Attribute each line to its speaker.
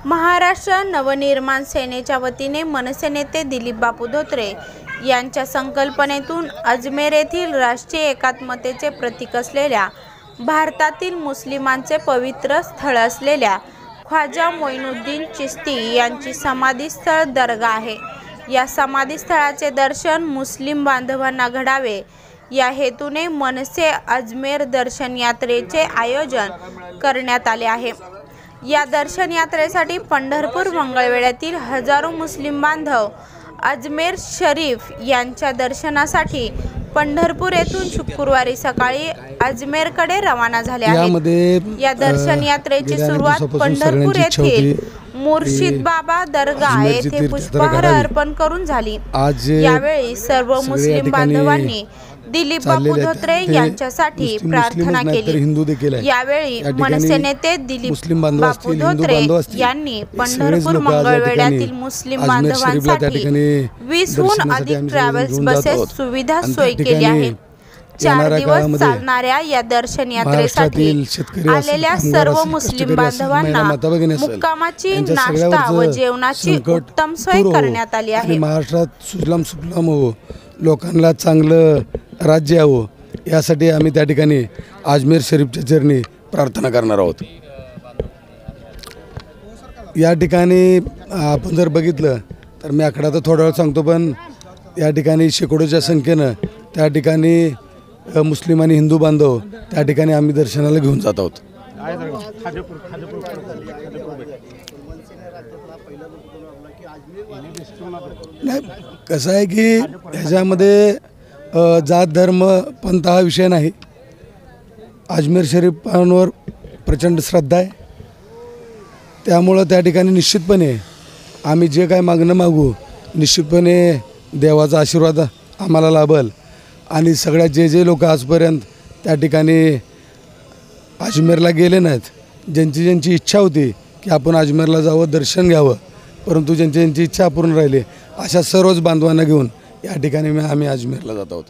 Speaker 1: महाराष्ट्र नवनिर्माण सेनेच्या वतीने मनसे नेते दिलीप बापू धोत्रे यांच्या संकल्पनेतून अजमेर येथील राष्ट्रीय एकात्मतेचे प्रतीक असलेल्या भारतातील मुस्लिमांचे पवित्र स्थळ असलेल्या ख्वाजा मोइनुद्दीन चिश्ती यांची समाधीस्थळ दर्गा आहे। या समाधीस्थळाचे दर्शन मुस्लिम बांधवांना घडावे या हेतूने मनसे अजमेर दर्शन यात्रेचे आयोजन करण्यात आले आहे। या दर्शन यात्रेसाठी पंढरपूर मंगळवेढ्यातील हजारो मुस्लिम बांधव अजमेर शरीफ यांच्या दर्शनासाठी पंढरपूर येथून शुक्रवारी सकाळी अजमेरकडे रवाना झाले आहेत। या दर्शन यात्रेची सुरुवात पंढरपूर येथील मुर्शिद बाबा दरगाह येथे पुष्पहार अर्पण करून झाली। यावेळी सर्व मुस्लिम बांधवांनी दिलीप बापू धोत्रे यांच्यासाठी प्रार्थना केली। यावेळी मनसे नेते दिलीप बापू धोत्रे यांनी पंढरपूर मंगळवेढ्यातील मुस्लिम बांधवांसाठी 20हून अधिक ट्रॅव्हल्स बसेस सुविधा सोय केली आहे। 4 दिवस चालणाऱ्या या दर्शन यात्रेसाठी आलेल्या सर्व मुस्लिम बांधवांना मुक्कामाची, नाश्ता व जेवणाची उत्तम सोय करण्यात आली आहे।
Speaker 2: महाराष्ट्रात सुजलाम सुफलाम हो, लोकांना चांगलं राज्य यावं यासाठी आम्ही त्या ठिकाणी अजमेर शरीफच्या चरणी प्रार्थना करणार आहोत। या ठिकाणी आपण जर बघितलं तर मी आकडा तर थोडा वेळ सांगतो, पण या ठिकाणी शेकडोच्या संख्येनं त्या ठिकाणी मुस्लिम आणि हिंदू बांधव त्या ठिकाणी आम्ही दर्शनाला घेऊन जात आहोत। नाही, कसं आहे की ह्याच्यामध्ये जात धर्म पंथ हा विषय नाही। अजमेर शरीफांवर प्रचंड श्रद्धा आहे, त्यामुळं त्या ठिकाणी निश्चितपणे आम्ही जे काय मागणं मागू निश्चितपणे देवाचा आशीर्वाद आम्हाला लाभेल। आणि सगळ्यात जे लोक आजपर्यंत त्या ठिकाणी अजमेरला गेले नाहीत, ज्यांची इच्छा होती की आपण अजमेरला जावं, दर्शन घ्यावं, परंतु ज्यांची इच्छा अपूर्ण राहिली, अशा सर्वच बांधवांना घेऊन या ठिकाणी आम्ही अजमेरला जात आहोत।